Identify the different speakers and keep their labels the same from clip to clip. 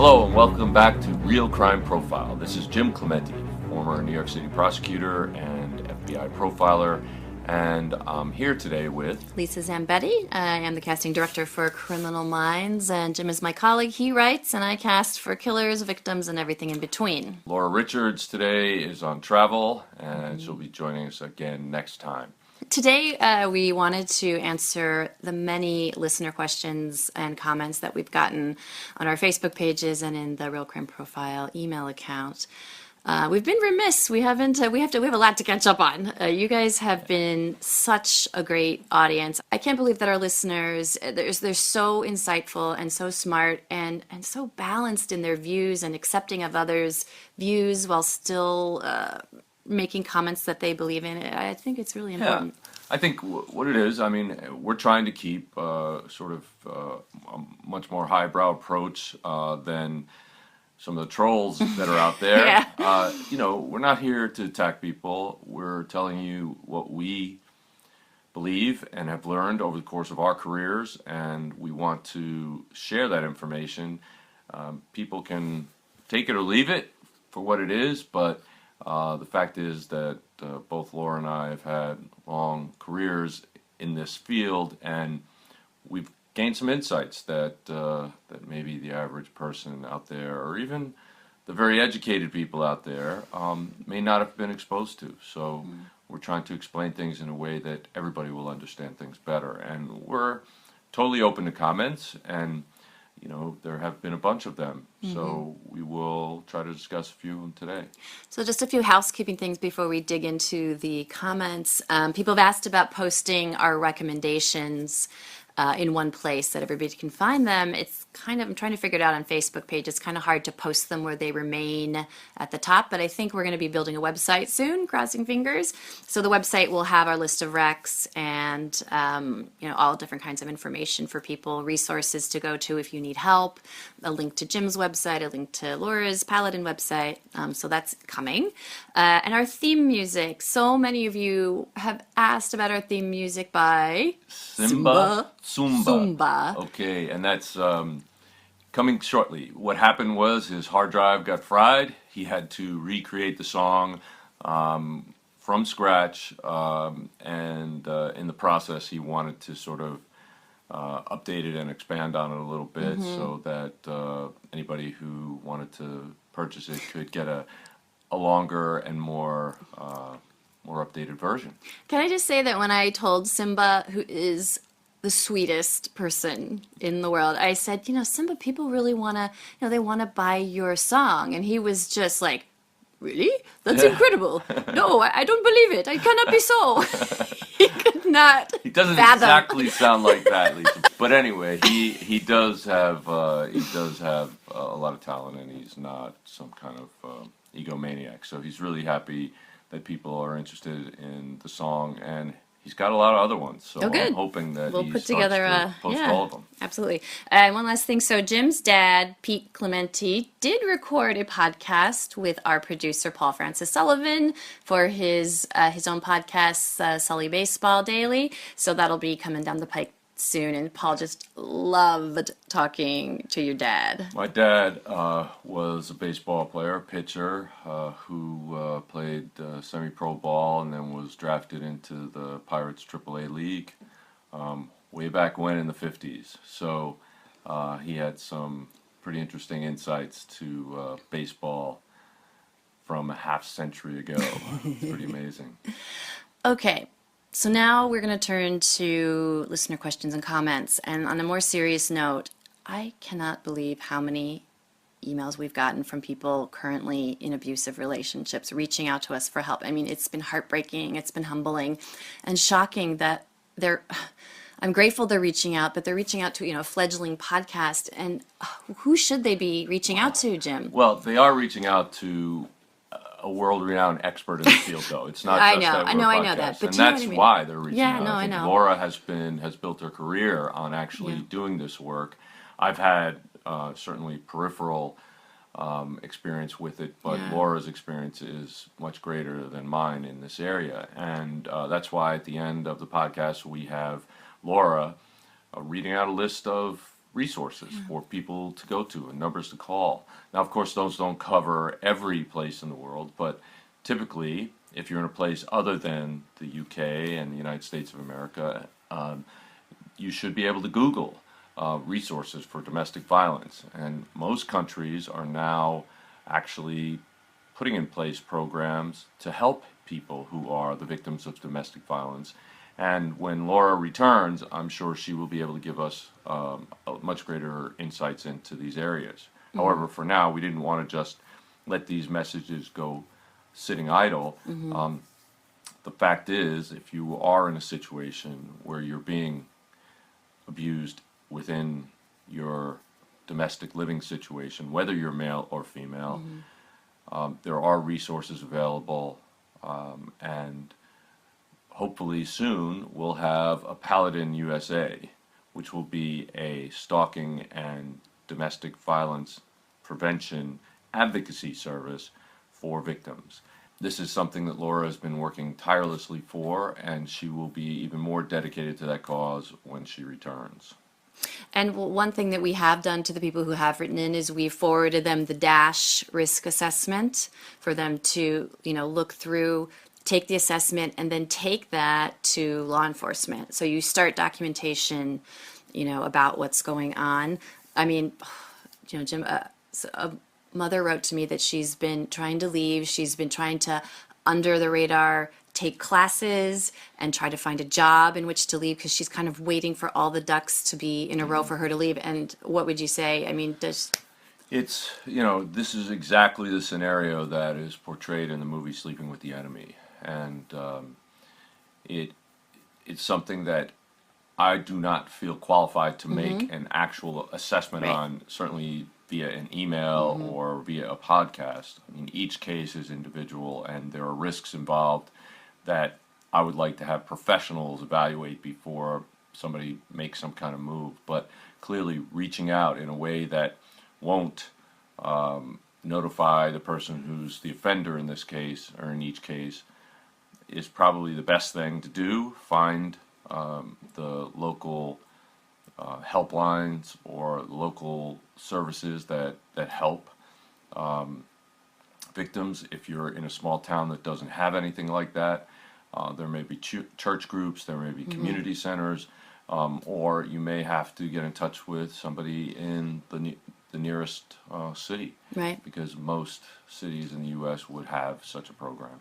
Speaker 1: Hello and welcome back to Real Crime Profile. This is Jim Clementi, former New York City prosecutor and FBI profiler, and I'm here today with
Speaker 2: Lisa Zambetti. I am the casting director for Criminal Minds, and Jim is my colleague. He writes, and I cast for killers, victims, and everything in between.
Speaker 1: Laura Richards. Today is on travel, and she'll be joining us again next time.
Speaker 2: Today, we wanted to answer the many listener questions and comments that we've gotten on our Facebook pages and in the Real Crime Profile email account. We've been remiss. We have a lot to catch up on. You guys have been such a great audience. I can't believe that our listeners, they're so insightful and so smart and so balanced in their views and accepting of others' views while still making comments that they believe in. I think it's really important.
Speaker 1: Yeah, I think what it is, we're trying to keep a much more highbrow approach than some of the trolls that are out there.
Speaker 2: Yeah.
Speaker 1: We're not here to attack people. We're telling you what we believe and have learned over the course of our careers, and we want to share that information. People can take it or leave it for what it is, but the fact is that both Laura and I have had long careers in this field, and we've gained some insights that maybe the average person out there, or even the very educated people out there, may not have been exposed to. So we're trying to explain things in a way that everybody will understand things better. And we're totally open to comments, and there have been a bunch of them. So we will try to discuss a few of them today.
Speaker 2: So just a few housekeeping things before we dig into the comments. People have asked about posting our recommendations in one place that everybody can find them. I'm trying to figure it out on Facebook page. It's kind of hard to post them where they remain at the top, but I think we're going to be building a website soon, crossing fingers. So the website will have our list of recs and, all different kinds of information for people, resources to go to if you need help, a link to Jim's website, a link to Laura's Paladin website. So that's coming. And our theme music. So many of you have asked about our theme music by Zumba.
Speaker 1: Okay, and that's coming shortly. What happened was his hard drive got fried. He had to recreate the song from scratch, and in the process he wanted to sort of update it and expand on it a little bit so that anybody who wanted to purchase it could get a longer and more updated version.
Speaker 2: Can I just say that when I told Simba, who is the sweetest person in the world, I said, Simba, people really want to, they want to buy your song. And he was just like, really? That's incredible. No, I don't believe it. It cannot be so. He could not.
Speaker 1: He doesn't
Speaker 2: fathom.
Speaker 1: exactly sound like that, Lisa. But anyway, he does have a lot of talent, and he's not some kind of egomaniac. So he's really happy that people are interested in the song, and he's got a lot of other ones. So I'm hoping that
Speaker 2: we'll
Speaker 1: he
Speaker 2: put
Speaker 1: starts
Speaker 2: together
Speaker 1: to post all of them.
Speaker 2: Absolutely. One last thing. So Jim's dad, Pete Clementi, did record a podcast with our producer, Paul Francis Sullivan, for his own podcast, Sully Baseball Daily. So that'll be coming down the pike soon. And Paul just loved talking to your dad.
Speaker 1: My dad was a baseball player, pitcher, who played semi-pro ball and then was drafted into the Pirates AAA League way back when in the 50s. So he had some pretty interesting insights to baseball from a half century ago. It's pretty amazing.
Speaker 2: Okay. So now we're going to turn to listener questions and comments. And on a more serious note, I cannot believe how many emails we've gotten from people currently in abusive relationships reaching out to us for help. I mean, it's been heartbreaking, it's been humbling, and shocking that I'm grateful they're reaching out, but they're reaching out to, a fledgling podcast. And who should they be reaching out to, Jim?
Speaker 1: Well, they are reaching out to a world-renowned expert in the field, though. It's not
Speaker 2: I
Speaker 1: just
Speaker 2: know,
Speaker 1: that we're
Speaker 2: I know,
Speaker 1: a
Speaker 2: I know
Speaker 1: podcast.
Speaker 2: that, but
Speaker 1: and
Speaker 2: do you know
Speaker 1: that's
Speaker 2: what I mean?
Speaker 1: why they're reaching out.
Speaker 2: I
Speaker 1: think
Speaker 2: know.
Speaker 1: Laura has built her career on actually doing this work. I've had certainly peripheral experience with it, but Laura's experience is much greater than mine in this area, and that's why at the end of the podcast we have Laura reading out a list of resources for people to go to and numbers to call. Now, of course, those don't cover every place in the world, but typically, if you're in a place other than the UK and the United States of America, you should be able to Google resources for domestic violence. And most countries are now actually putting in place programs to help people who are the victims of domestic violence. And when Laura returns, I'm sure she will be able to give us much greater insights into these areas. However, for now, we didn't want to just let these messages go sitting idle. The fact is, if you are in a situation where you're being abused within your domestic living situation, whether you're male or female, there are resources available, and hopefully soon we'll have a Paladin USA, which will be a stalking and domestic violence prevention advocacy service for victims. This is something that Laura has been working tirelessly for, and she will be even more dedicated to that cause when she returns.
Speaker 2: And one thing that we have done to the people who have written in is we've forwarded them the DASH risk assessment for them to, look through, take the assessment, and then take that to law enforcement. So you start documentation, about what's going on. I mean, Jim, a mother wrote to me that she's been trying to leave. She's been trying to, under the radar, take classes and try to find a job in which to leave because she's kind of waiting for all the ducks to be in a row for her to leave. And what would you say? I mean,
Speaker 1: It's, this is exactly the scenario that is portrayed in the movie Sleeping with the Enemy. And it's something that I do not feel qualified to make an actual assessment on, certainly via an email or via a podcast. I mean, each case is individual, and there are risks involved that I would like to have professionals evaluate before somebody makes some kind of move. But clearly, reaching out in a way that won't notify the person who's the offender in this case, or in each case, is probably the best thing to do. Find the local helplines or local services that help victims. If you're in a small town that doesn't have anything like that, there may be church groups, there may be community centers, or you may have to get in touch with somebody in the nearest city,
Speaker 2: right?
Speaker 1: Because most cities in the U.S. would have such a program.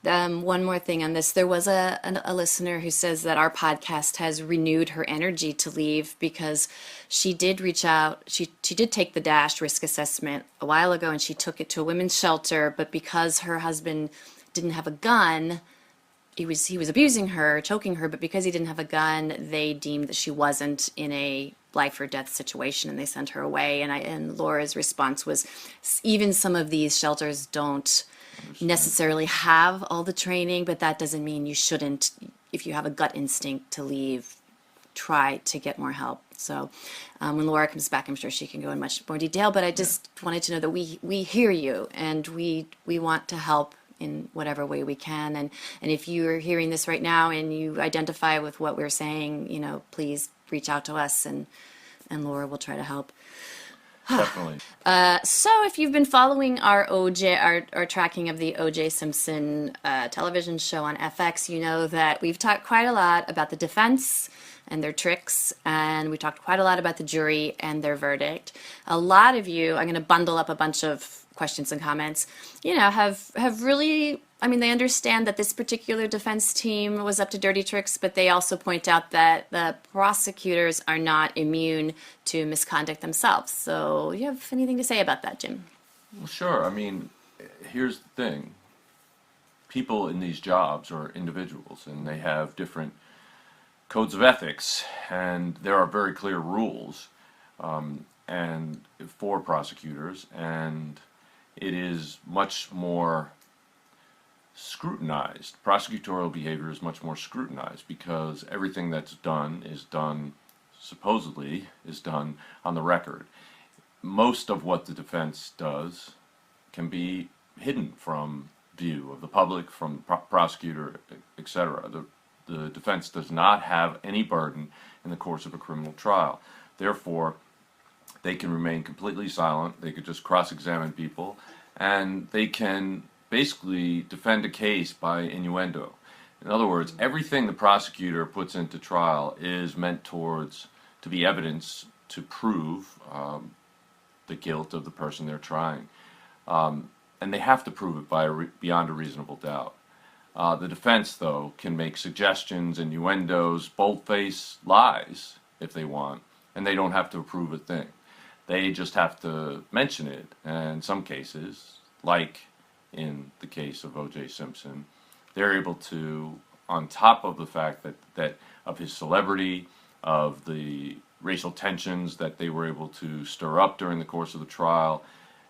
Speaker 2: One more thing on this. There was a listener who says that our podcast has renewed her energy to leave because she did reach out. She did take the DASH risk assessment a while ago, and she took it to a women's shelter. But because her husband didn't have a gun, he was abusing her, choking her. But because he didn't have a gun, they deemed that she wasn't in a life or death situation, and they sent her away. And Laura's response was, even some of these shelters don't necessarily have all the training, but that doesn't mean you shouldn't, if you have a gut instinct to leave, try to get more help. So when Laura comes back, I'm sure she can go in much more detail, but I just wanted to know that we hear you, and we want to help in whatever way we can. And if you're hearing this right now and you identify with what we're saying, please reach out to us, and Laura will try to help.
Speaker 1: Definitely.
Speaker 2: So if you've been following our tracking of the O.J. Simpson television show on FX, you know that we've talked quite a lot about the defense and their tricks, and we talked quite a lot about the jury and their verdict. A lot of you, I'm going to bundle up a bunch of questions and comments, have really, they understand that this particular defense team was up to dirty tricks, but they also point out that the prosecutors are not immune to misconduct themselves. So you have anything to say about that, Jim?
Speaker 1: Well, sure. Here's the thing. People in these jobs are individuals, and they have different codes of ethics, and there are very clear rules and for prosecutors, and it is much more scrutinized. Prosecutorial behavior is much more scrutinized because everything that's done supposedly is done on the record. Most of what the defense does can be hidden from view of the public, from the prosecutor, etc. The defense does not have any burden in the course of a criminal trial. Therefore, They can remain completely silent. They could just cross-examine people, and they can basically defend a case by innuendo. In other words, everything the prosecutor puts into trial is meant towards to be evidence to prove the guilt of the person they're trying, and they have to prove it beyond a reasonable doubt. The defense, though, can make suggestions, innuendos, bold-faced lies if they want, and they don't have to prove a thing. They just have to mention it. And in some cases, like in the case of O.J. Simpson, they're able to, on top of the fact that of his celebrity, of the racial tensions that they were able to stir up during the course of the trial,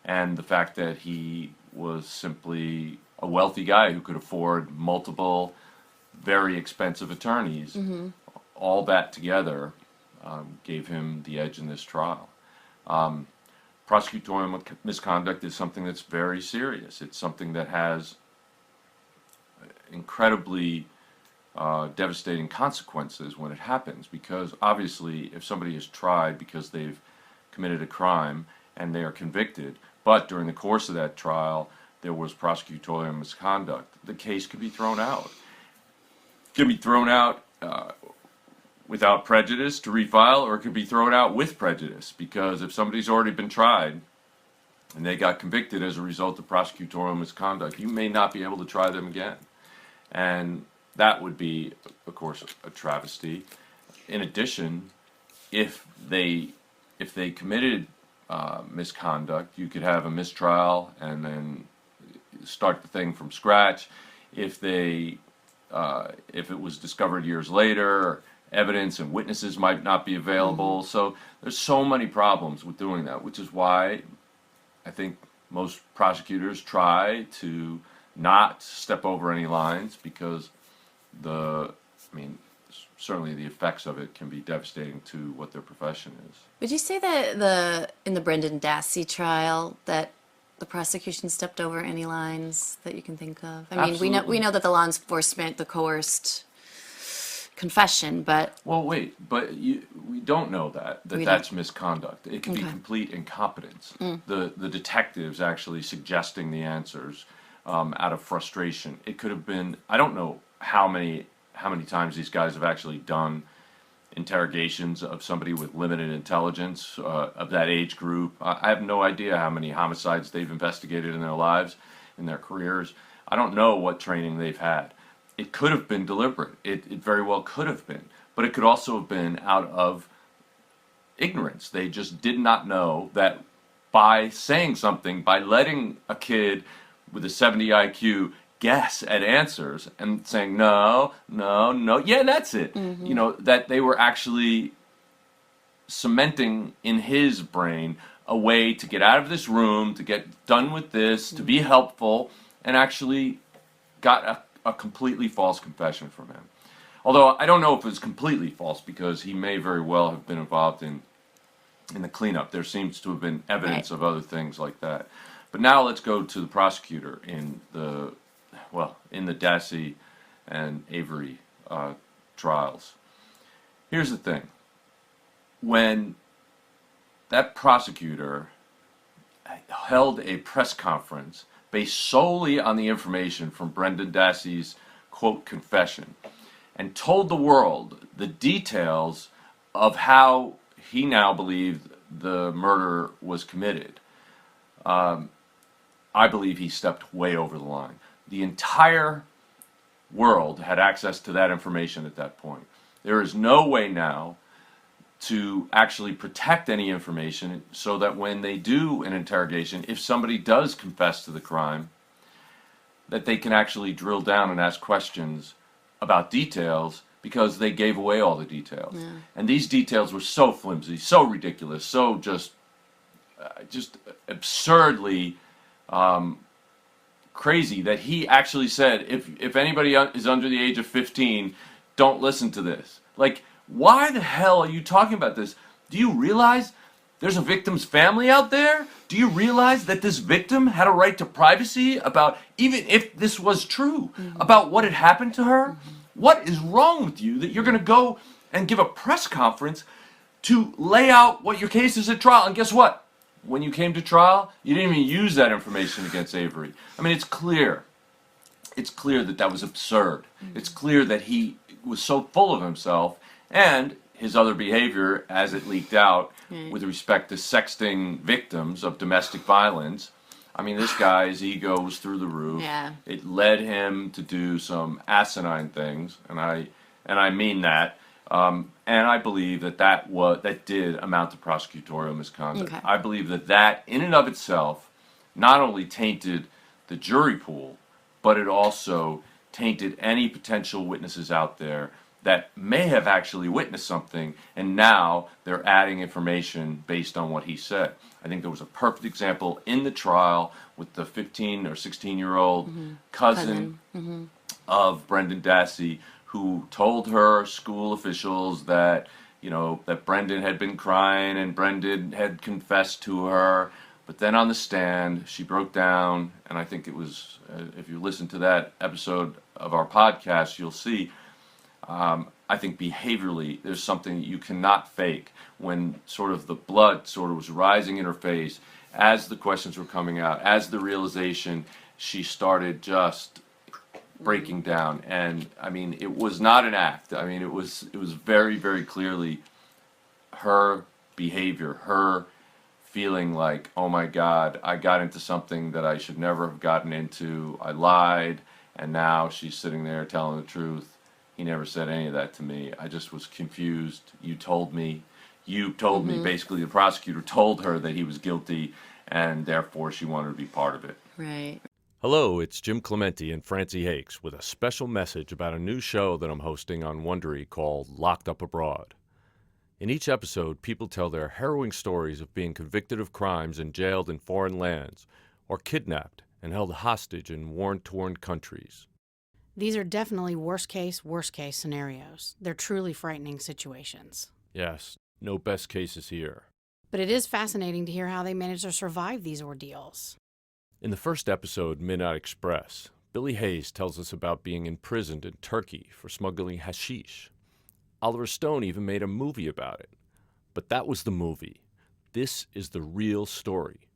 Speaker 1: and the fact that he was simply a wealthy guy who could afford multiple very expensive attorneys. All that together gave him the edge in this trial. Prosecutorial misconduct is something that's very serious. It's something that has incredibly devastating consequences when it happens, because obviously if somebody is tried because they've committed a crime and they are convicted, but during the course of that trial there was prosecutorial misconduct, the case could be thrown out. It can be thrown out without prejudice to refile, or it could be thrown out with prejudice, because if somebody's already been tried and they got convicted as a result of prosecutorial misconduct, you may not be able to try them again. And that would be, of course, a travesty. In addition, if they committed misconduct, you could have a mistrial and then start the thing from scratch. If it was discovered years later, evidence and witnesses might not be available. So there's so many problems with doing that, which is why I think most prosecutors try to not step over any lines, because certainly the effects of it can be devastating to what their profession is.
Speaker 2: Would you say that in the Brendan Dassey trial that the prosecution stepped over any lines that you can think of? I mean,
Speaker 1: Absolutely.
Speaker 2: we know that the law enforcement, the coerced confession, but
Speaker 1: Well, wait, but we don't know that's misconduct. It can be
Speaker 2: Okay.
Speaker 1: complete incompetence. The detectives actually suggesting the answers out of frustration. It could have been, I don't know how many times these guys have actually done interrogations of somebody with limited intelligence of that age group. I have no idea how many homicides they've investigated in their lives, in their careers. I don't know what training they've had. It could have been deliberate. It very well could have been. But it could also have been out of ignorance. They just did not know that by saying something, by letting a kid with a 70 IQ guess at answers and saying, no, yeah, that's it. That they were actually cementing in his brain a way to get out of this room, to get done with this, to be helpful, and actually got a completely false confession from him. Although I don't know if it was completely false, because he may very well have been involved in the cleanup. There seems to have been evidence of other things like that. But now let's go to the prosecutor in the Dassey and Avery trials. Here's the thing. When that prosecutor held a press conference based solely on the information from Brendan Dassey's, quote, confession, and told the world the details of how he now believed the murder was committed, I believe he stepped way over the line. The entire world had access to that information at that point. There is no way now to actually protect any information, so that when they do an interrogation, if somebody does confess to the crime, that they can actually drill down and ask questions about details, because they gave away all the details.
Speaker 2: Yeah.
Speaker 1: And these details were so flimsy, so ridiculous, so just absurdly crazy, that he actually said, if anybody is under the age of 15, don't listen to this. Like, why the hell are you talking about this? Do you realize there's a victim's family out there? Do you realize that this victim had a right to privacy about, even if this was true, about what had happened to her? What is wrong with you that you're going to go and give a press conference to lay out what your case is at trial. And guess what? When you came to trial, you didn't even use that information against Avery. I mean, it's clear. It's clear that that was absurd. It's clear that he was so full of himself and his other behavior as it leaked out with respect to sexting victims of domestic violence. I mean, this guy's ego was through the roof.
Speaker 2: Yeah.
Speaker 1: It led him to do some asinine things, and I mean that. And I believe that did amount to prosecutorial misconduct.
Speaker 2: Okay.
Speaker 1: I believe that in and of itself not only tainted the jury pool, but it also tainted any potential witnesses out there that may have actually witnessed something, and now they're adding information based on what he said. I think there was a perfect example in the trial with the 15 or 16-year-old cousin of Brendan Dassey, who told her school officials that, that Brendan had been crying and Brendan had confessed to her. But then on the stand, she broke down, and I think it was, if you listen to that episode of our podcast, you'll see, I think behaviorally, there's something you cannot fake when sort of the blood sort of was rising in her face as the questions were coming out, as the realization, she started just breaking down. And I mean, it was not an act. I mean, it was very, very clearly her behavior, her feeling like, oh my God, I got into something that I should never have gotten into. I lied, and now she's sitting there telling the truth. He never said any of that to me. I just was confused. You told me, basically the prosecutor told her that he was guilty, and therefore she wanted to be part of it.
Speaker 2: Right.
Speaker 3: Hello, it's Jim Clementi and Francie Hakes with a special message about a new show that I'm hosting on Wondery called Locked Up Abroad. In each episode, people tell their harrowing stories of being convicted of crimes and jailed in foreign lands, or kidnapped and held hostage in war-torn countries.
Speaker 4: These are definitely worst-case scenarios. They're truly frightening situations.
Speaker 3: Yes, no best cases here.
Speaker 4: But it is fascinating to hear how they manage to survive these ordeals.
Speaker 3: In the first episode, Midnight Express, Billy Hayes tells us about being imprisoned in Turkey for smuggling hashish. Oliver Stone even made a movie about it. But that was the movie. This is the real story.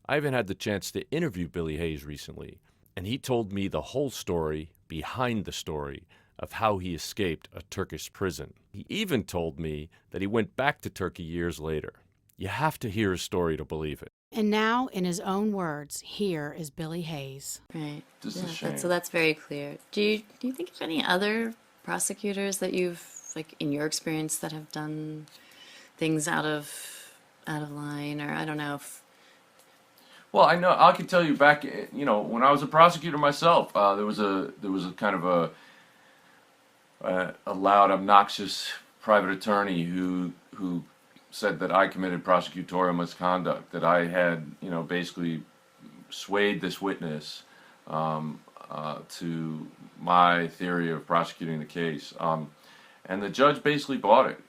Speaker 3: I even had the chance to interview Billy Hayes recently, and he told me the whole story behind the story of how he escaped a Turkish prison. He even told me that he went back to Turkey years later. You have to hear his story to believe it.
Speaker 4: And now, in his own words, here is Billy Hayes.
Speaker 2: Right.
Speaker 1: This is a shame.
Speaker 2: So that's very clear. Do you think of any other prosecutors that you've, like, in your experience, that have done things out of line, or I don't know if...
Speaker 1: Well, I know I can tell you back, when I was a prosecutor myself, there was a kind of a loud, obnoxious private attorney who said that I committed prosecutorial misconduct, that I had, basically swayed this witness to my theory of prosecuting the case, and the judge basically bought it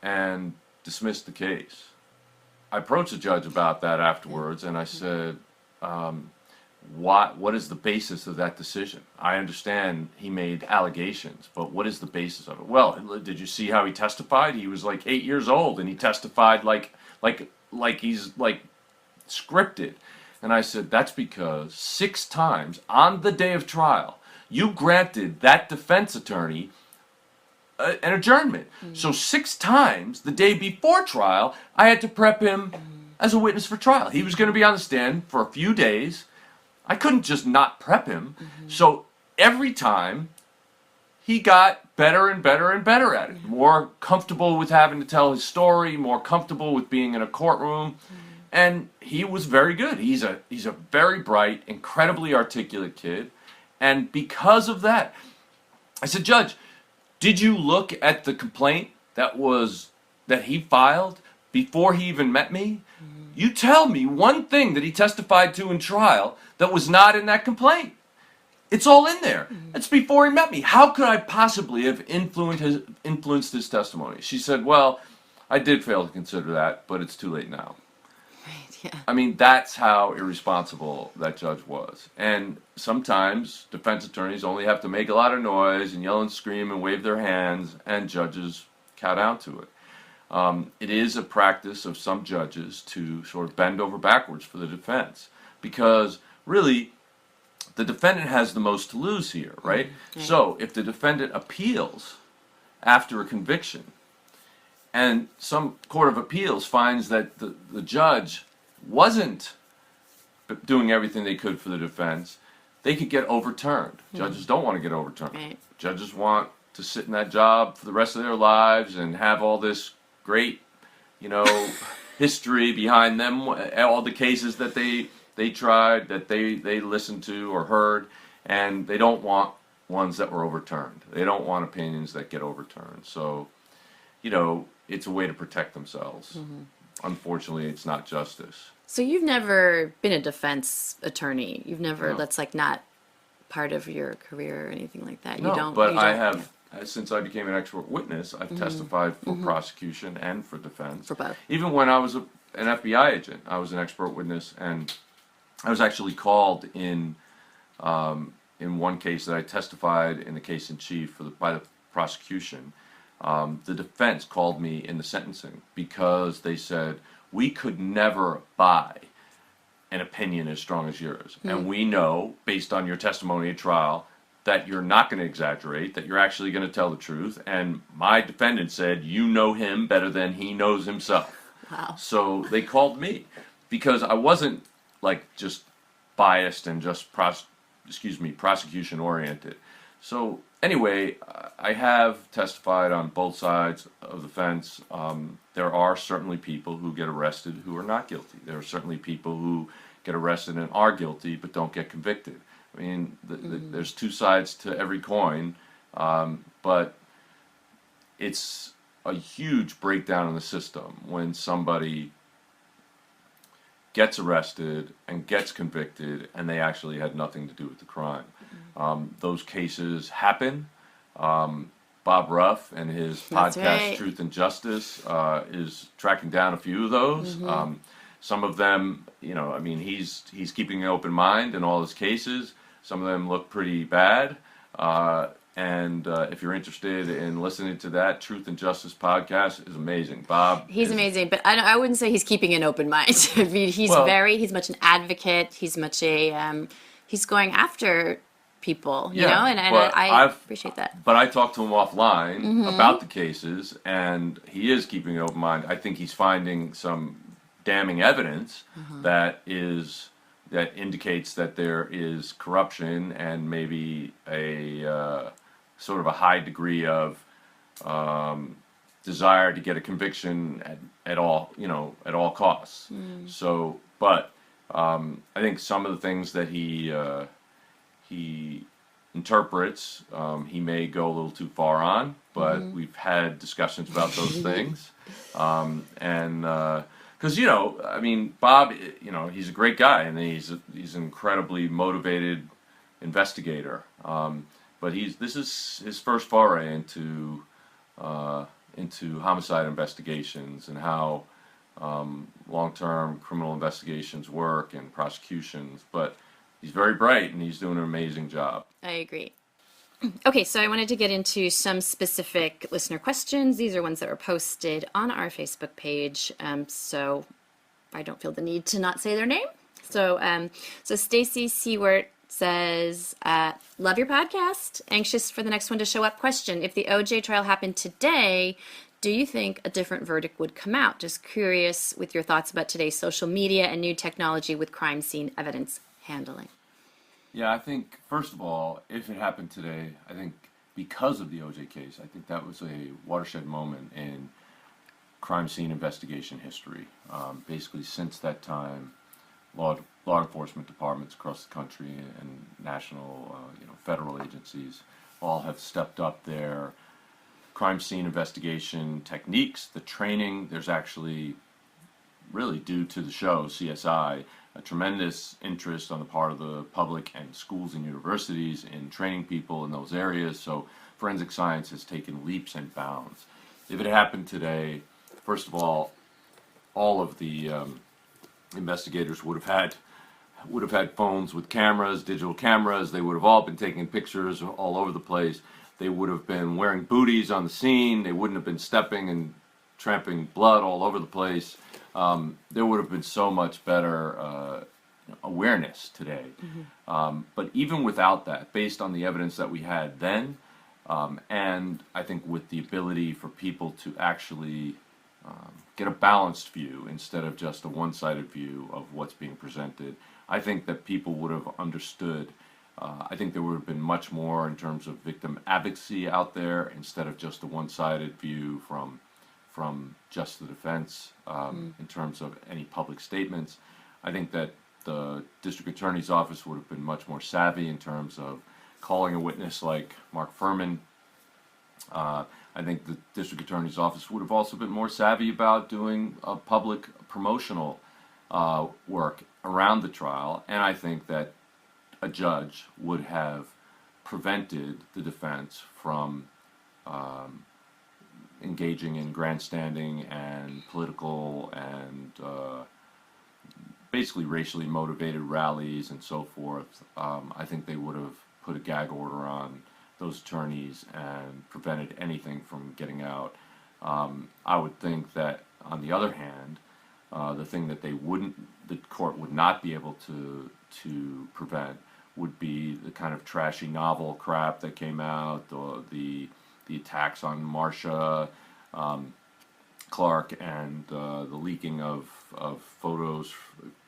Speaker 1: and dismissed the case. I approached the judge about that afterwards, and I said, what is the basis of that decision? I understand he made allegations, but what is the basis of it? Well, did you see how he testified? He was like 8 years old, and he testified like he's like scripted. And I said, that's because 6 times on the day of trial, you granted that defense attorney an adjournment. So 6 times the day before trial, I had to prep him as a witness for trial. He was going to be on the stand for a few days. I couldn't just not prep him. So every time he got better and better and better at it. More comfortable with having to tell his story, more comfortable with being in a courtroom. And he was very good. He's a very bright, incredibly articulate kid. And because of that, I said, Judge, did you look at the complaint that he filed before he even met me? You tell me one thing that he testified to in trial that was not in that complaint. It's all in there. It's before he met me. How could I possibly have influenced his testimony? She said, well, I did fail to consider that, but it's too late now.
Speaker 2: Right, yeah.
Speaker 1: I mean, that's how irresponsible that judge was. And sometimes defense attorneys only have to make a lot of noise and yell and scream and wave their hands, and judges cow down to it. It is a practice of some judges to sort of bend over backwards for the defense, because really the defendant has the most to lose here, right?
Speaker 2: Right.
Speaker 1: So if the defendant appeals after a conviction and some court of appeals finds that the judge wasn't doing everything they could for the defense, they could get overturned. Judges don't want to get overturned.
Speaker 2: Right.
Speaker 1: Judges want to sit in that job for the rest of their lives and have all this great, history behind them, all the cases that they tried, that they listened to or heard, and they don't want ones that were overturned. They don't want opinions that get overturned. So, it's a way to protect themselves. Unfortunately, it's not justice.
Speaker 2: So you've never been a defense attorney. You've never,
Speaker 1: No.
Speaker 2: that's like not part of your career or anything like that.
Speaker 1: No,
Speaker 2: You don't.
Speaker 1: but
Speaker 2: you
Speaker 1: I
Speaker 2: don't-
Speaker 1: have, since I became an expert witness, I've testified for prosecution and for defense.
Speaker 2: For both.
Speaker 1: Even when I was an FBI agent, I was an expert witness, and I was actually called in one case that I testified in the case in chief by the prosecution. The defense called me in the sentencing because they said, we could never buy an opinion as strong as yours. And we know, based on your testimony at trial, that you're not going to exaggerate, that you're actually going to tell the truth. And my defendant said, you know him better than he knows himself.
Speaker 2: Wow.
Speaker 1: So they called me because I wasn't just biased and just prosecution oriented. So anyway, I have testified on both sides of the fence. There are certainly people who get arrested who are not guilty. There are certainly people who get arrested and are guilty but don't get convicted. I mean, there's two sides to every coin, but it's a huge breakdown in the system when somebody gets arrested and gets convicted and they actually had nothing to do with the crime. Those cases happen. Bob Ruff and his
Speaker 2: That's
Speaker 1: podcast
Speaker 2: right.
Speaker 1: Truth and Justice is tracking down a few of those. Some of them, he's keeping an open mind in all his cases. Some of them look pretty bad. And if you're interested in listening to that, Truth and Justice podcast is amazing. Bob,
Speaker 2: He's amazing, but I wouldn't say he's keeping an open mind. I mean, he's much an advocate. He's much he's going after people,
Speaker 1: Yeah,
Speaker 2: and
Speaker 1: but
Speaker 2: I appreciate that.
Speaker 1: But I talked to him offline about the cases, and he is keeping an open mind. I think he's finding some damning evidence that indicates that there is corruption and maybe a sort of a high degree of desire to get a conviction at all costs. So, but I think some of the things that he interprets, he may go a little too far on, but we've had discussions about those things, and because Bob, he's a great guy, and he's an incredibly motivated investigator, but this is his first foray into homicide investigations and how long-term criminal investigations work and prosecutions, but he's very bright and he's doing an amazing job.
Speaker 2: I agree. Okay, so I wanted to get into some specific listener questions. These are ones that were posted on our Facebook page, so I don't feel the need to not say their name. So Stacy Seward says, love your podcast. Anxious for the next one to show up. Question: if the OJ trial happened today, do you think a different verdict would come out? Just curious with your thoughts about today's social media and new technology with crime scene evidence handling.
Speaker 1: Yeah, I think, first of all, if it happened today, I think because of the OJ case, I think that was a watershed moment in crime scene investigation history. Basically, since that time, law enforcement departments across the country and national, federal agencies all have stepped up their crime scene investigation techniques, the training. There's actually, really due to the show, CSI, a tremendous interest on the part of the public and schools and universities in training people in those areas. So forensic science has taken leaps and bounds. If it happened today, first of all of the investigators would have had phones with cameras, digital cameras. They would have all been taking pictures all over the place. They would have been wearing booties on the scene. They wouldn't have been stepping and tramping blood all over the place, there would have been so much better awareness today. But even without that, based on the evidence that we had then, and I think with the ability for people to actually get a balanced view instead of just a one-sided view of what's being presented, I think that people would have understood. I think there would have been much more in terms of victim advocacy out there instead of just a one-sided view from just the defense in terms of any public statements. I think that the district attorney's office would have been much more savvy in terms of calling a witness like Mark Furman. I think the district attorney's office would have also been more savvy about doing public promotional work around the trial, and I think that a judge would have prevented the defense from engaging in grandstanding and political and basically racially motivated rallies and so forth. I think they would have put a gag order on those attorneys and prevented anything from getting out. I would think that, on the other hand, the thing that the court would not be able to prevent would be the kind of trashy novel crap that came out, the attacks on Marcia Clark, and the leaking of photos,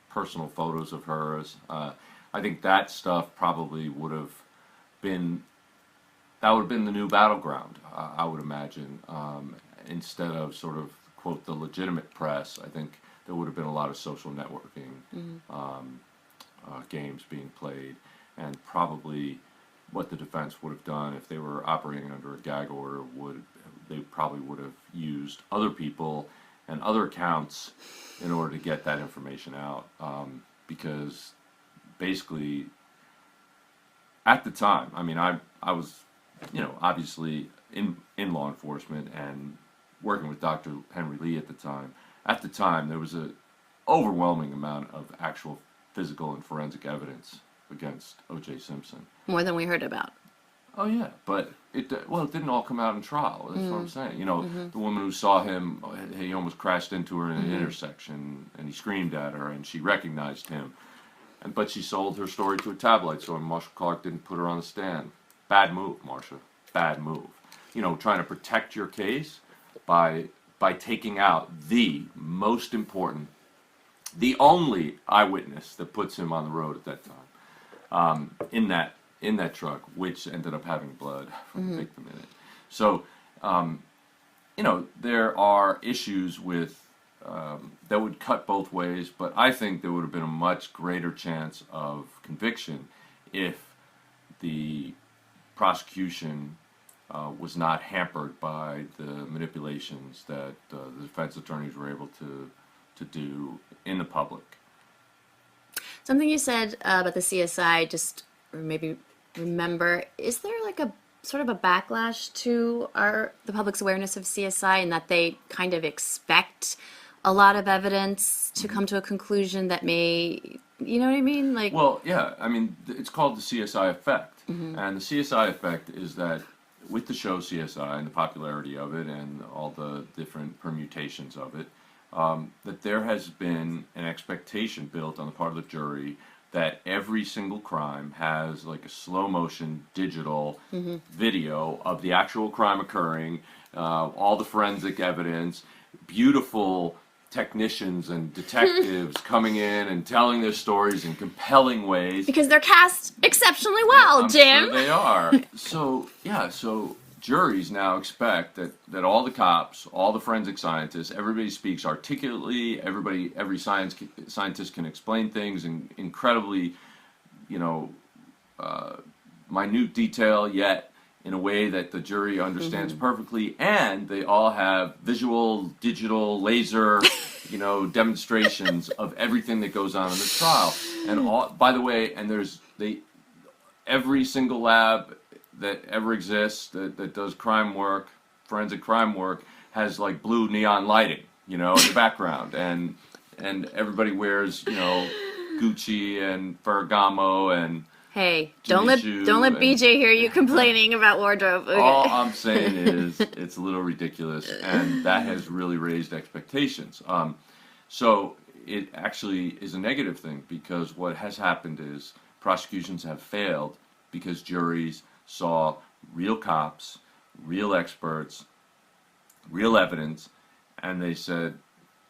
Speaker 1: personal photos of hers. I think that stuff probably would have been the new battleground, I would imagine. Instead of sort of, quote, the legitimate press, I think there would have been a lot of social networking games being played, and probably what the defense would have done if they were operating under a gag order they probably would have used other people and other accounts in order to get that information out, because basically at the time, I mean, I was, obviously in law enforcement and working with Dr. Henry Lee at the time. At the time, there was an overwhelming amount of actual physical and forensic evidence against O.J. Simpson.
Speaker 2: More than we heard about.
Speaker 1: Oh yeah, but it didn't all come out in trial. That's what I'm saying. The woman who saw him, he almost crashed into her in an intersection, and he screamed at her, and she recognized him. But she sold her story to a tabloid, so Marcia Clark didn't put her on the stand. Bad move, Marcia. Bad move. Trying to protect your case by taking out the most important, the only eyewitness that puts him on the road at that time, in that truck, which ended up having blood from the victim in it. So, there are issues with that would cut both ways, but I think there would have been a much greater chance of conviction if the prosecution was not hampered by the manipulations that the defense attorneys were able to do in the public.
Speaker 2: Something you said about the CSI, just maybe remember, is there like a sort of a backlash to the public's awareness of CSI, and that they kind of expect a lot of evidence to come to a conclusion that may, you know what I mean? Like,
Speaker 1: well, yeah, I mean, it's called the CSI effect. And the CSI effect is that with the show CSI and the popularity of it and all the different permutations of it, that there has been an expectation built on the part of the jury that every single crime has like a slow motion digital video of the actual crime occurring, all the forensic evidence, beautiful technicians and detectives coming in and telling their stories in compelling ways.
Speaker 2: because they're cast exceptionally well,
Speaker 1: I'm
Speaker 2: Jim.
Speaker 1: sure they are. So juries now expect that all the cops, all the forensic scientists, everybody speaks articulately, every scientist can explain things in incredibly, minute detail, yet in a way that the jury understands perfectly, and they all have visual, digital, laser, demonstrations of everything that goes on in the trial. And by the way, every single lab that ever exists that does crime work, forensic crime work, has like blue neon lighting, in the background, and everybody wears, Gucci and Ferragamo and
Speaker 2: Hey,
Speaker 1: Jimmy Choo
Speaker 2: don't let
Speaker 1: and-
Speaker 2: BJ hear you complaining about wardrobe. Okay.
Speaker 1: All I'm saying is it's a little ridiculous, and that has really raised expectations. So it actually is a negative thing, because what has happened is prosecutions have failed because juries saw real cops, real experts, real evidence, and they said,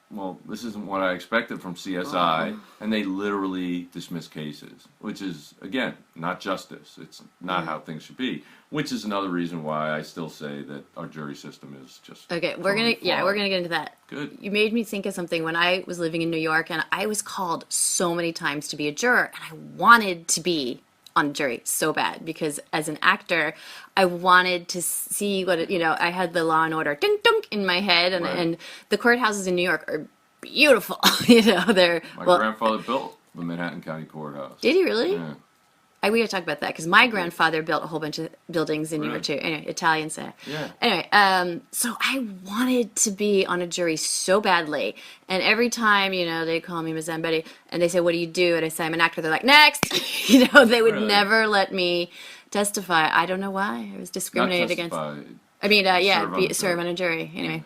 Speaker 1: well, this isn't what I expected from CSI, and they literally dismiss cases, which is, again, not justice. It's not how things should be, which is another reason why I still say that our jury system is just
Speaker 2: Okay,
Speaker 1: totally flawed.
Speaker 2: we're gonna get into that.
Speaker 1: Good.
Speaker 2: You made me think of something when I was living in New York, and I was called so many times to be a juror, and I wanted to be on a jury so bad, because as an actor, I wanted to see what I had the Law and Order ding dunk in my head, and
Speaker 1: Right.
Speaker 2: and the courthouses in New York are beautiful. They're
Speaker 1: My grandfather built the Manhattan County Courthouse.
Speaker 2: Did he really?
Speaker 1: Yeah.
Speaker 2: We gotta talk about that, because my grandfather built a whole bunch of buildings in New York too.
Speaker 1: Really?
Speaker 2: Anyway, Italian style.
Speaker 1: Yeah.
Speaker 2: Anyway, so I wanted to be on a jury so badly, and every time they call me Miss Betty, and they say, "What do you do?" and I say, "I'm an actor." They're like, "Next." They would
Speaker 1: Really?
Speaker 2: never let me testify. I don't know why. I was
Speaker 1: Not
Speaker 2: discriminated against.
Speaker 1: testify.
Speaker 2: I mean, serve on a jury. Anyway,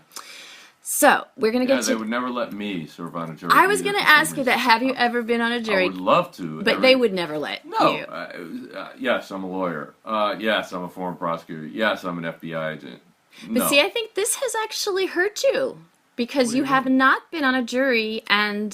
Speaker 2: so we're gonna
Speaker 1: Yeah,
Speaker 2: get
Speaker 1: they
Speaker 2: to.
Speaker 1: would never let me serve on a jury.
Speaker 2: I was
Speaker 1: either,
Speaker 2: gonna
Speaker 1: for some
Speaker 2: ask you that.
Speaker 1: reason.
Speaker 2: Have you ever been on a
Speaker 1: I
Speaker 2: jury?
Speaker 1: would love to.
Speaker 2: But they would never let
Speaker 1: No.
Speaker 2: you.
Speaker 1: Yes, I'm a lawyer. Yes, I'm a former prosecutor. Yes, I'm an FBI agent.
Speaker 2: But
Speaker 1: No.
Speaker 2: see, I think this has actually hurt you, because
Speaker 1: What do
Speaker 2: you
Speaker 1: you
Speaker 2: have
Speaker 1: mean?
Speaker 2: not been on a jury, and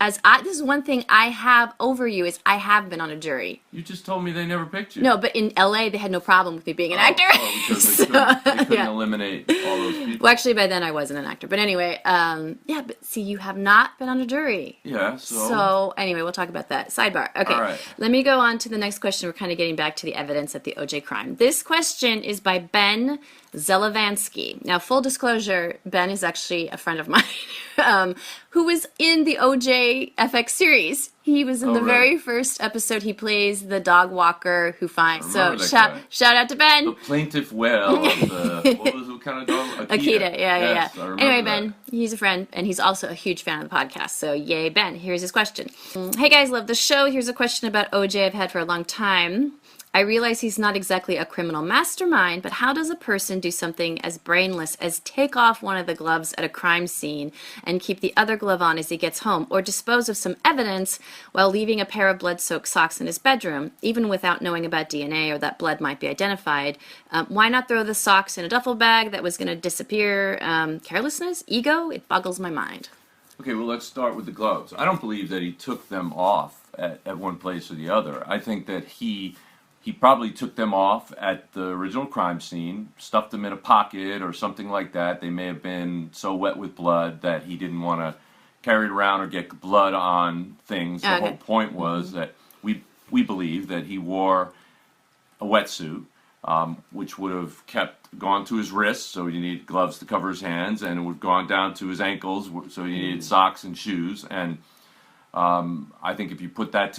Speaker 2: this is one thing I have over you, is I have been on a jury.
Speaker 1: You just told me they never picked you.
Speaker 2: No, but in LA they had no problem with me being an actor.
Speaker 1: Because
Speaker 2: So,
Speaker 1: they couldn't
Speaker 2: yeah.
Speaker 1: eliminate all those people.
Speaker 2: Well, actually, by then I wasn't an actor. But anyway, yeah. But see, you have not been on a jury.
Speaker 1: Yeah,
Speaker 2: So anyway, we'll talk about that. Sidebar. Okay.
Speaker 1: All right.
Speaker 2: Let me go on to the next question. We're kind of getting back to the evidence at the OJ crime. This question is by Ben Zelavansky. Now, full disclosure, Ben is actually a friend of mine who was in the OJ FX series. He was in
Speaker 1: Oh,
Speaker 2: the
Speaker 1: really?
Speaker 2: very first episode. He plays the dog walker who finds. So
Speaker 1: remember that guy.
Speaker 2: shout out to Ben.
Speaker 1: The plaintive wail of the, what kind of dog?
Speaker 2: Akita, yeah.
Speaker 1: Yes, I remember
Speaker 2: Anyway,
Speaker 1: that.
Speaker 2: Ben, he's a friend, and he's also a huge fan of the podcast. So, yay, Ben. Here's his question. Hey, guys, love the show. Here's a question about OJ I've had for a long time. I realize he's not exactly a criminal mastermind, but how does a person do something as brainless as take off one of the gloves at a crime scene and keep the other glove on as he gets home, or dispose of some evidence while leaving a pair of blood-soaked socks in his bedroom, even without knowing about DNA or that blood might be identified? Why not throw the socks in a duffel bag that was going to disappear? Carelessness? Ego? It boggles my mind.
Speaker 1: Okay, well, let's start with the gloves. I don't believe that he took them off at one place or the other. I think that he probably took them off at the original crime scene, stuffed them in a pocket or something like that. They may have been so wet with blood that he didn't want to carry it around or get blood on things. The
Speaker 2: Okay.
Speaker 1: whole point was that we believe that he wore a wetsuit, which would have gone to his wrists, so you need gloves to cover his hands, and it would have gone down to his ankles, so you needed socks and shoes. And I think if you put that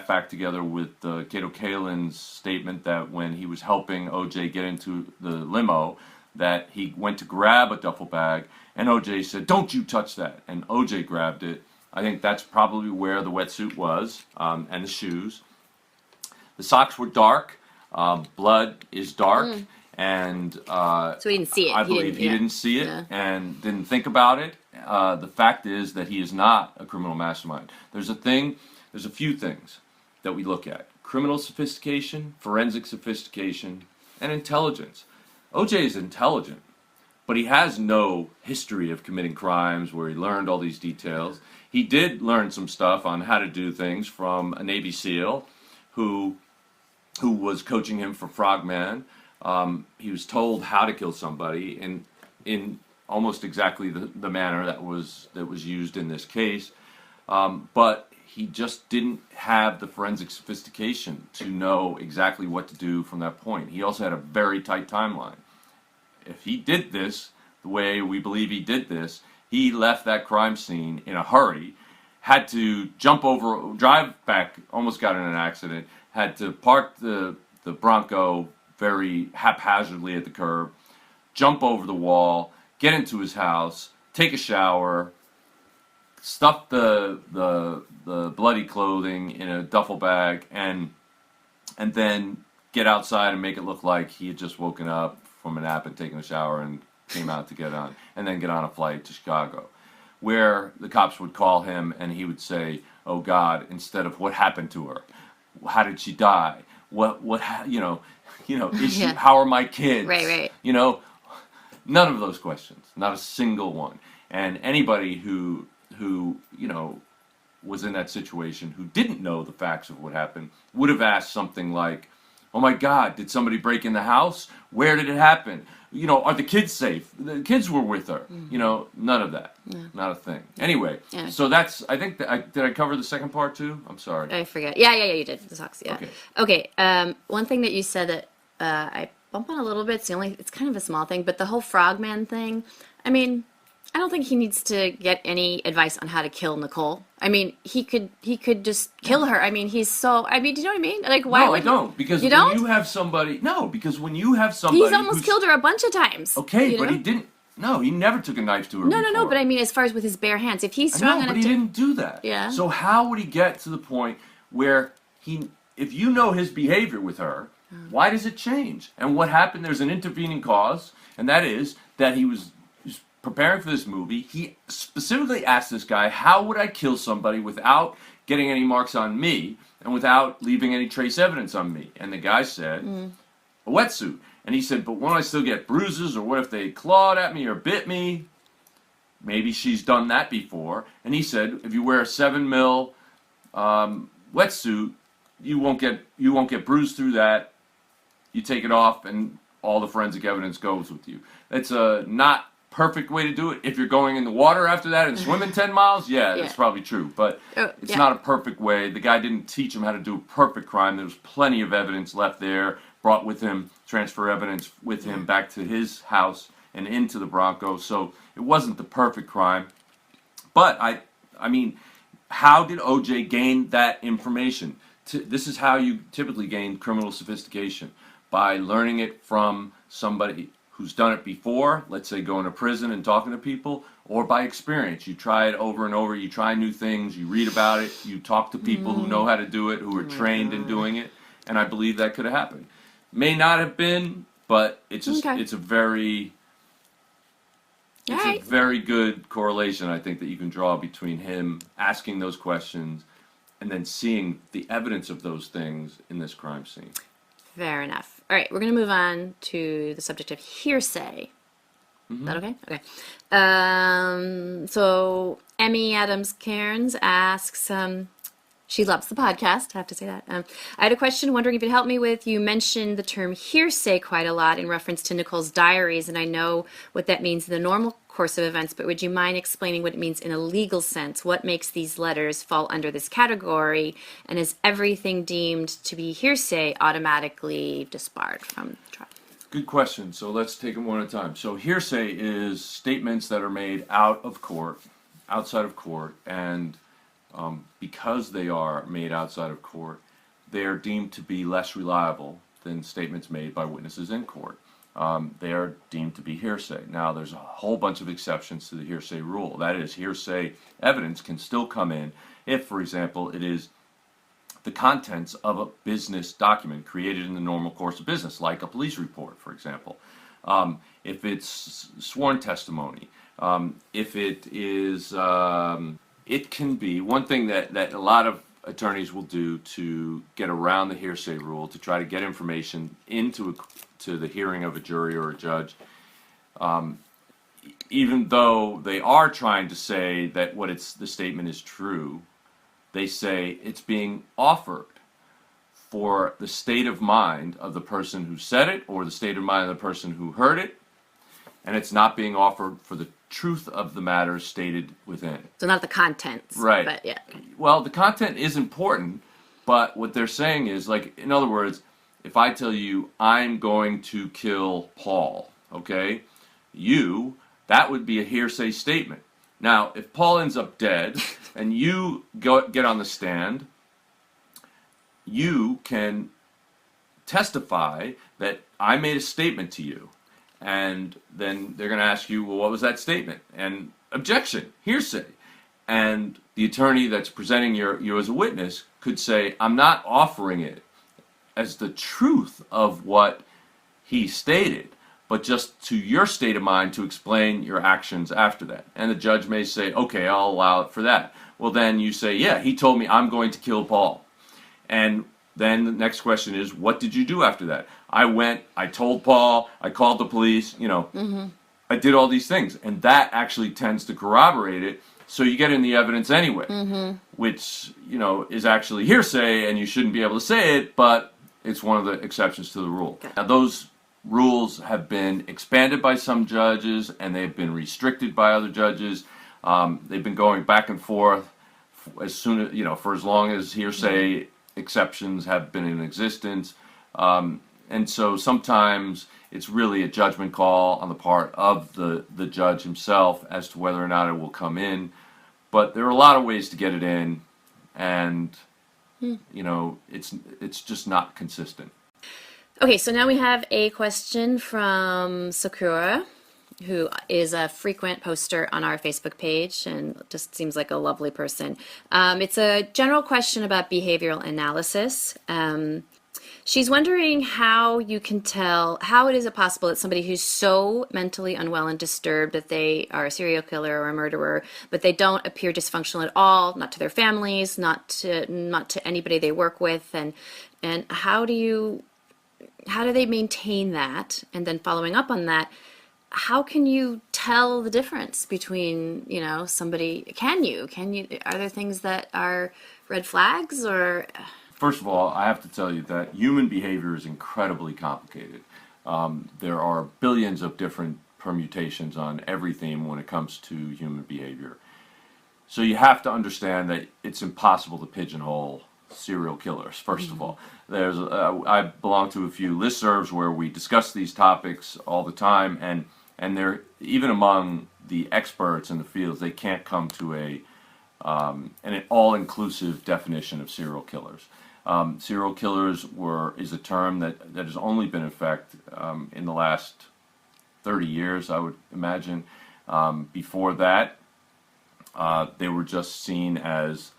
Speaker 1: fact together with Kato Kalin's statement that when he was helping OJ get into the limo, that he went to grab a duffel bag, and OJ said, "Don't you touch that," and OJ grabbed it. I think that's probably where the wetsuit was, and the shoes. The socks were dark. Blood is dark, and
Speaker 2: So he didn't see it.
Speaker 1: I believe he didn't see it
Speaker 2: Yeah.
Speaker 1: and didn't think about it. The fact is that he is not a criminal mastermind. There's a few things that we look at: criminal sophistication, forensic sophistication, and intelligence. OJ is intelligent, but he has no history of committing crimes where he learned all these details. He did learn some stuff on how to do things from a Navy SEAL who was coaching him for Frogman. He was told how to kill somebody in almost exactly the manner that was used in this case, but he just didn't have the forensic sophistication to know exactly what to do from that point. He also had a very tight timeline. If he did this the way we believe he did this, he left that crime scene in a hurry, had to drive back, almost got in an accident, had to park the Bronco very haphazardly at the curb, jump over the wall, get into his house, take a shower, stuff the bloody clothing in a duffel bag, and and then get outside and make it look like he had just woken up from a nap and taken a shower and came out to get on, and then get on a flight to Chicago, where the cops would call him and he would say, "Oh God," instead of "What happened to her? How did she die? Is she,
Speaker 2: Yeah.
Speaker 1: how are my kids?"
Speaker 2: Right.
Speaker 1: None of those questions, not a single one. And anybody who was in that situation who didn't know the facts of what happened would have asked something like, "Oh my God, did somebody break in the house? Where did it happen? Are the kids safe? The kids were with her." None of that. Not a thing. Anyway,
Speaker 2: Yeah.
Speaker 1: so that's, I think, did I cover the second part too? I'm sorry.
Speaker 2: I forget. Yeah, you did. The socks, yeah.
Speaker 1: Okay.
Speaker 2: Okay, one thing that you said that I bump on a little bit, it's kind of a small thing, but the whole frogman thing, I mean, I don't think he needs to get any advice on how to kill Nicole. I mean, he could just kill her. I mean, do you know what I mean? Like, why
Speaker 1: No,
Speaker 2: would
Speaker 1: I don't. Because
Speaker 2: you
Speaker 1: when
Speaker 2: don't?
Speaker 1: you have somebody, no, because when you have somebody
Speaker 2: He's almost
Speaker 1: who's,
Speaker 2: killed her a bunch of times.
Speaker 1: okay,
Speaker 2: you
Speaker 1: but
Speaker 2: know?
Speaker 1: he didn't. No, he never took a knife to her.
Speaker 2: No,
Speaker 1: before.
Speaker 2: but I mean, as far as with his bare hands, if he's
Speaker 1: I
Speaker 2: strong
Speaker 1: know,
Speaker 2: enough
Speaker 1: but he
Speaker 2: to,
Speaker 1: didn't do that.
Speaker 2: Yeah.
Speaker 1: So how would he get to the point where if you know his behavior with her, why does it change? And what happened? There's an intervening cause, and that is that he was preparing for this movie. He specifically asked this guy, "How would I kill somebody without getting any marks on me and without leaving any trace evidence on me?" And the guy said, "A wetsuit." And he said, "But won't I still get bruises? Or what if they clawed at me or bit me?" Maybe she's done that before. And he said, "If you wear a 7mm wetsuit, you won't get bruised through that. You take it off, and all the forensic evidence goes with you." It's a not perfect way to do it. If you're going in the water after that and swimming 10 miles, yeah, that's probably true. But it's
Speaker 2: yeah.
Speaker 1: not a perfect way. The guy didn't teach him how to do a perfect crime. There was plenty of evidence left there, brought with him, transfer evidence with him back to his house and into the Bronco. So it wasn't the perfect crime. But I mean, how did OJ gain that information? This is how you typically gain criminal sophistication, by learning it from somebody who's done it before, let's say going to prison and talking to people, or by experience. You try it over and over, you try new things, you read about it, you talk to people who know how to do it, who are trained in doing it, and I believe that could have happened. May not have been, but it's just,
Speaker 2: Okay.
Speaker 1: it's a very
Speaker 2: Alright.
Speaker 1: very good correlation, I think, that you can draw between him asking those questions and then seeing the evidence of those things in this crime scene.
Speaker 2: Fair enough. All right, we're going to move on to the subject of hearsay. Is that okay? Okay. So Emmy Adams Cairns asks, she loves the podcast, I have to say that. I had a question wondering if you'd help me with, you mentioned the term hearsay quite a lot in reference to Nicole's diaries, and I know what that means in the normal course of events, but would you mind explaining what it means in a legal sense? What makes these letters fall under this category? And is everything deemed to be hearsay automatically disbarred from trial?
Speaker 1: Good question. So let's take them one at a time. So hearsay is statements that are made outside of court, and because they are made outside of court, they are deemed to be less reliable than statements made by witnesses in court. They are deemed to be hearsay. Now, there's a whole bunch of exceptions to the hearsay rule. That is, hearsay evidence can still come in if, for example, it is the contents of a business document created in the normal course of business, like a police report, for example. If it's sworn testimony, if it is, it can be one thing that a lot of attorneys will do to get around the hearsay rule, to try to get information into to the hearing of a jury or a judge, even though they are trying to say that the statement is true, they say it's being offered for the state of mind of the person who said it or the state of mind of the person who heard it, and it's not being offered for the truth of the matter stated within it.
Speaker 2: So not the contents.
Speaker 1: Right.
Speaker 2: But yeah.
Speaker 1: Well, the content is important, but what they're saying is, like, in other words, if I tell you I'm going to kill Paul, okay, that would be a hearsay statement. Now, if Paul ends up dead and you get on the stand, you can testify that I made a statement to you. And then they're going to ask you, well, what was that statement? And objection, hearsay. And the attorney that's presenting you as a witness could say, I'm not offering it as the truth of what he stated, but just to your state of mind to explain your actions after that. And the judge may say, okay, I'll allow it for that. Well, then you say, yeah, he told me I'm going to kill Paul. And then the next question is, what did you do after that? I told Paul, I called the police, I did all these things. And that actually tends to corroborate it. So you get in the evidence anyway, which, is actually hearsay and you shouldn't be able to say it, but it's one of the exceptions to the rule.
Speaker 2: Okay.
Speaker 1: Now, those rules have been expanded by some judges and they've been restricted by other judges. They've been going back and forth as soon as, for as long as hearsay exceptions have been in existence. And so sometimes it's really a judgment call on the part of the judge himself as to whether or not it will come in. But there are a lot of ways to get it in, and it's just not consistent.
Speaker 2: Okay, so now we have a question from Sakura, who is a frequent poster on our Facebook page and just seems like a lovely person. It's a general question about behavioral analysis. She's wondering how you can tell, how it is possible that somebody who's so mentally unwell and disturbed that they are a serial killer or a murderer, but they don't appear dysfunctional at all, not to their families, not to anybody they work with, and how do they maintain that? And then following up on that, how can you tell the difference between, somebody, are there things that are red flags or?
Speaker 1: First of all, I have to tell you that human behavior is incredibly complicated. There are billions of different permutations on every theme when it comes to human behavior. So you have to understand that it's impossible to pigeonhole serial killers, first of all. I belong to a few listservs where we discuss these topics all the time, and they're, even among the experts in the field, they can't come to an all-inclusive definition of serial killers. Serial killers is a term that has only been in effect in the last 30 years, I would imagine. Before that, they were just seen as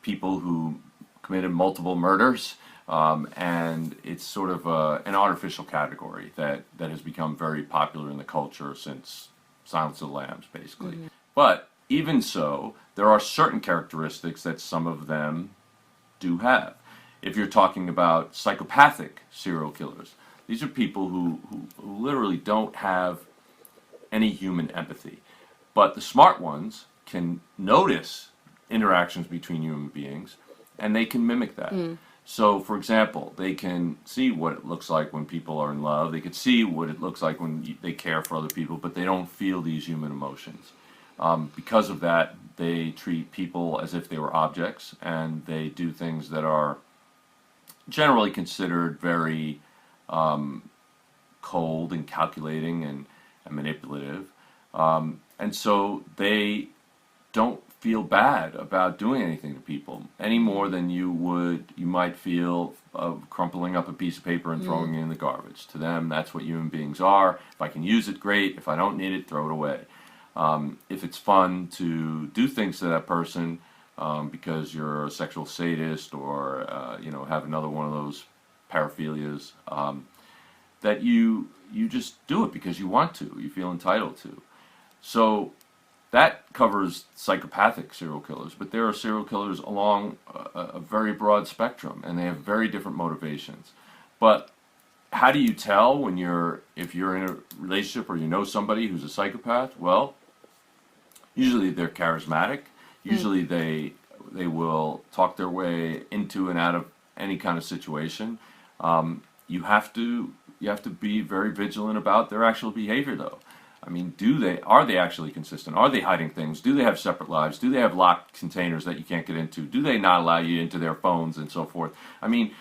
Speaker 1: people who committed multiple murders, and it's sort of an artificial category that has become very popular in the culture since Silence of the Lambs, basically. Mm-hmm. But even so, there are certain characteristics that some of them do have. If you're talking about psychopathic serial killers, these are people who literally don't have any human empathy. But the smart ones can notice interactions between human beings, and they can mimic that. So, for example, they can see what it looks like when people are in love. They can see what it looks like when they care for other people, but they don't feel these human emotions. Because of that, they treat people as if they were objects, and they do things that are generally considered very cold and calculating and manipulative. And so they don't feel bad about doing anything to people any more than you might feel of crumpling up a piece of paper and throwing it in the garbage. To them, that's what human beings are. If I can use it, great. If I don't need it, throw it away. If it's fun to do things to that person because you're a sexual sadist or have another one of those paraphilias, that you just do it because you want to, you feel entitled to. So that covers psychopathic serial killers, but there are serial killers along a very broad spectrum, and they have very different motivations. But how do you tell if you're in a relationship or you know somebody who's a psychopath? Well, usually they're charismatic. Usually they will talk their way into and out of any kind of situation. You have to be very vigilant about their actual behavior, though. I mean, are they actually consistent? Are they hiding things? Do they have separate lives? Do they have locked containers that you can't get into? Do they not allow you into their phones and so forth? I mean,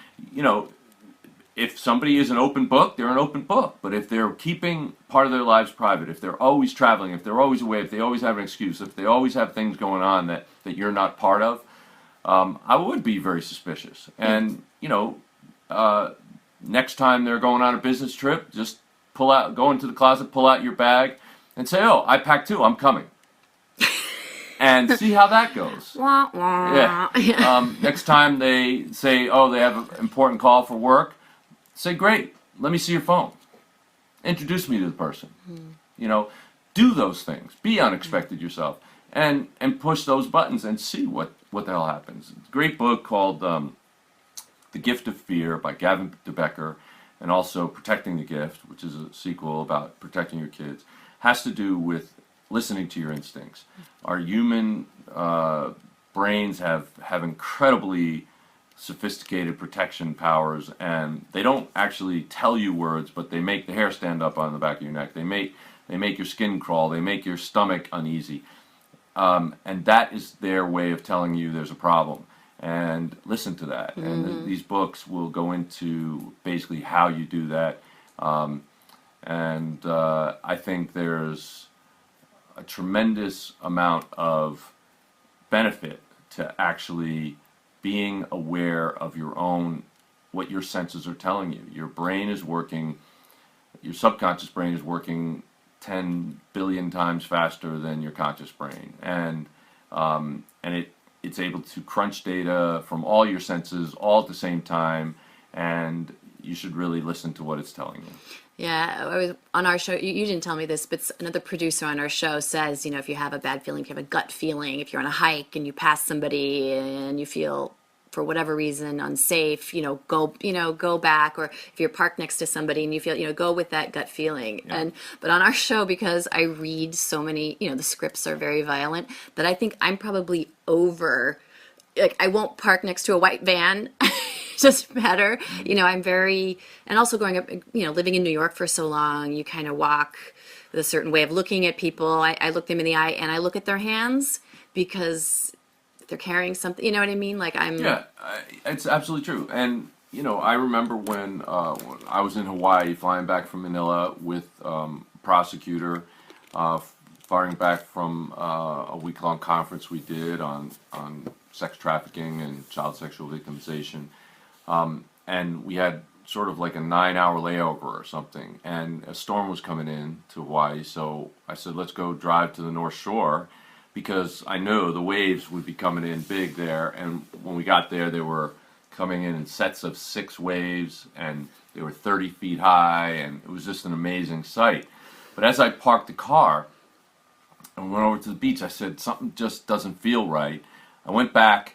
Speaker 1: if somebody is an open book, they're an open book. But if they're keeping part of their lives private, if they're always traveling, if they're always away, if they always have an excuse, if they always have things going on that you're not part of, I would be very suspicious. And, next time they're going on a business trip, just go into the closet, pull out your bag, and say, oh, I packed too, I'm coming. and see how that goes.
Speaker 2: Wah, wah.
Speaker 1: Yeah. Next time they say, oh, they have an important call for work, say, great, let me see your phone. Introduce me to the person. You know, do those things. Be unexpected yourself. And push those buttons and see what the hell happens. Great book called The Gift of Fear by Gavin DeBecker, and also Protecting the Gift, which is a sequel about protecting your kids, has to do with listening to your instincts. Our human brains have incredibly sophisticated protection powers, and they don't actually tell you words, but they make the hair stand up on the back of your neck. They make your skin crawl. They make your stomach uneasy. And that is their way of telling you there's a problem. And listen to that. And these books will go into basically how you do that. I think there's a tremendous amount of benefit to actually being aware of your own, what your senses are telling you. Your brain is working, your subconscious brain is working 10 billion times faster than your conscious brain. And it's able to crunch data from all your senses all at the same time, and you should really listen to what it's telling you.
Speaker 2: Yeah, I was on our show. You didn't tell me this, but another producer on our show says, if you have a bad feeling, if you have a gut feeling, if you're on a hike and you pass somebody and you feel, for whatever reason, unsafe, go back. Or if you're parked next to somebody and you feel, go with that gut feeling.
Speaker 1: Yeah.
Speaker 2: But on our show, because I read so many, the scripts are very violent, that I think I'm probably over. Like, I won't park next to a white van. Just better. I'm very, and also growing up, living in New York for so long, you kind of walk with a certain way of looking at people. I look them in the eye and I look at their hands, because they're carrying something, you know what I mean? Like,
Speaker 1: Yeah, it's absolutely true. And, I remember when I was in Hawaii flying back from Manila with a prosecutor, firing back from a week-long conference we did on sex trafficking and child sexual victimization. And we had sort of like a 9-hour layover or something, and a storm was coming in to Hawaii, so I said, let's go drive to the North Shore, because I know the waves would be coming in big there. And when we got there, they were coming in sets of 6 waves, and they were 30 feet high, and it was just an amazing sight. But as I parked the car and went over to the beach, I said, something just doesn't feel right. I went back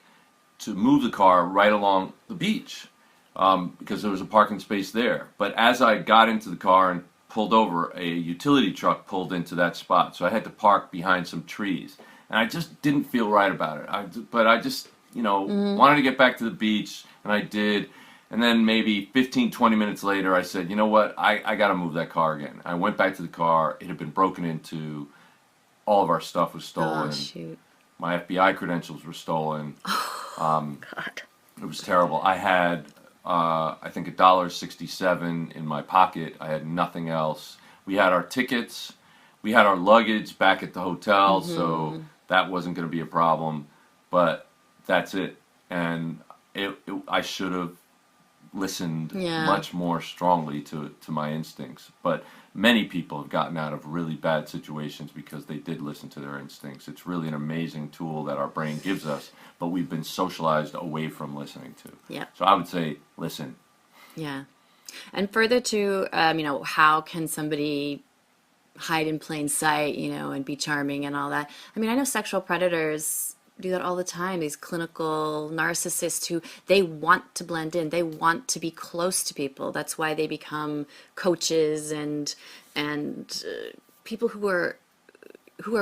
Speaker 1: to move the car right along the beach, because there was a parking space there. But as I got into the car and pulled over, a utility truck pulled into that spot, so I had to park behind some trees. And I just didn't feel right about it. But I just, wanted to get back to the beach, and I did. And then maybe 15, 20 minutes later, I said, you know what, I got to move that car again. I went back to the car. It had been broken into. All of our stuff was stolen.
Speaker 2: Oh, shoot.
Speaker 1: My FBI credentials were stolen.
Speaker 2: God.
Speaker 1: It was terrible. I had, I think, $1.67 in my pocket. I had nothing else. We had our tickets. We had our luggage back at the hotel, so that wasn't going to be a problem. But that's it. And I should have listened much more strongly to my instincts. But many people have gotten out of really bad situations because they did listen to their instincts. It's really an amazing tool that our brain gives us, but we've been socialized away from listening to.
Speaker 2: Yeah.
Speaker 1: So I would say, listen.
Speaker 2: Yeah. And further to, how can somebody hide in plain sight, and be charming and all that? I mean, I know sexual predators do that all the time. These clinical narcissists who, they want to blend in, they want to be close to people. That's why they become coaches and people who are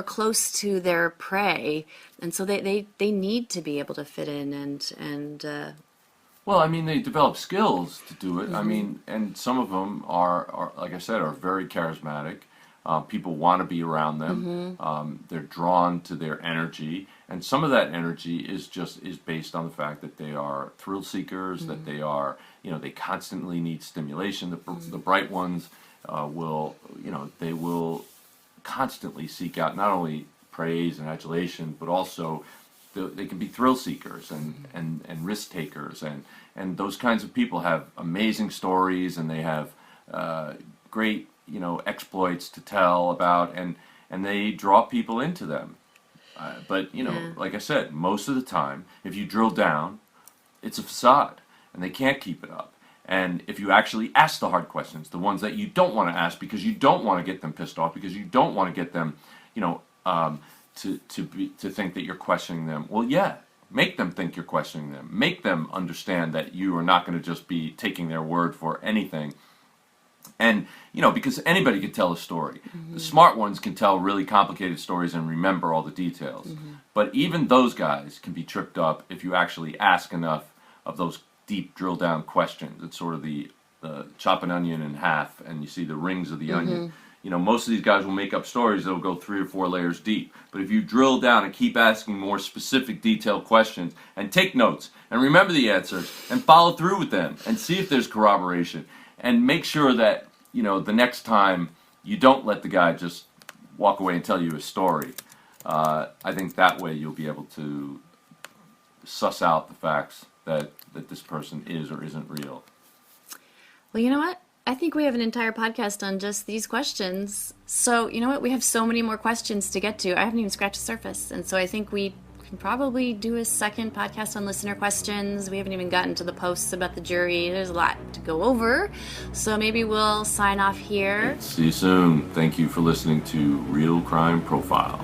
Speaker 2: close to their prey, and so they need to be able to fit in and
Speaker 1: Well, I mean, they develop skills to do it. I mean, and some of them are, like I said, are very charismatic. People want to be around them. They're drawn to their energy, and some of that energy is based on the fact that they are thrill seekers. That they are, they constantly need stimulation. The bright ones they will constantly seek out not only praise and adulation, but also they can be thrill seekers and risk takers, and those kinds of people have amazing stories, and they have great exploits to tell about, and they draw people into them. But,
Speaker 2: Yeah.
Speaker 1: like I said, most of the time, if you drill down, it's a facade, and they can't keep it up. And if you actually ask the hard questions, the ones that you don't want to ask because you don't want to get them pissed off, because you don't want to get them, to think that you're questioning them. Well, yeah, make them think you're questioning them. Make them understand that you are not going to just be taking their word for anything. And, because anybody can tell a story. The smart ones can tell really complicated stories and remember all the details. But even those guys can be tripped up if you actually ask enough of those deep drill down questions. It's sort of the chop an onion in half and you see the rings of the onion. Most of these guys will make up stories that will go 3 or 4 layers deep. But if you drill down and keep asking more specific, detailed questions and take notes and remember the answers and follow through with them and see if there's corroboration and make sure that, the next time you don't let the guy just walk away and tell you a story. I think that way you'll be able to suss out the facts that this person is or isn't real.
Speaker 2: Well, you know what? I think we have an entire podcast on just these questions. So, you know what? We have so many more questions to get to. I haven't even scratched the surface. And so I think we can probably do a second podcast on listener questions. We haven't even gotten to the posts about the jury. There's a lot to go over. So maybe we'll sign off here.
Speaker 1: See you soon. Thank you for listening to Real Crime Profile.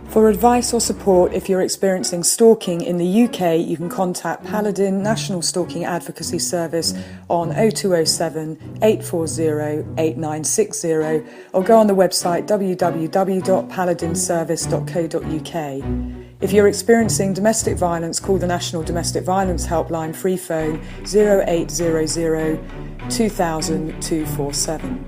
Speaker 5: For advice or support if you're experiencing stalking in the UK, you can contact Paladin National Stalking Advocacy Service on 0207 840 8960 or go on the website www.paladinservice.co.uk. If you're experiencing domestic violence, call the National Domestic Violence Helpline free phone 0800 2000 247.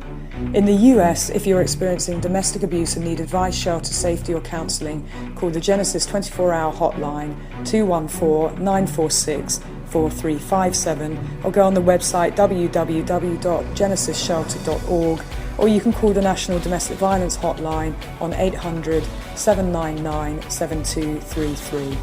Speaker 5: In the US, if you're experiencing domestic abuse and need advice, shelter, safety or counselling, call the Genesis 24-hour hotline 214-946-4357 or go on the website www.genesisshelter.org, or you can call the National Domestic Violence Hotline on 800 799 7233.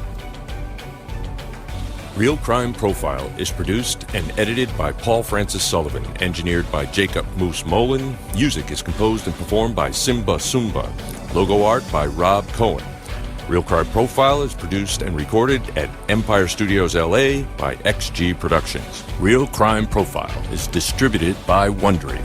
Speaker 3: Real Crime Profile is produced and edited by Paul Francis Sullivan, engineered by Jacob Moose Molin. Music is composed and performed by Simba Sumba. Logo art by Rob Cohen. Real Crime Profile is produced and recorded at Empire Studios LA by XG Productions. Real Crime Profile is distributed by Wondery.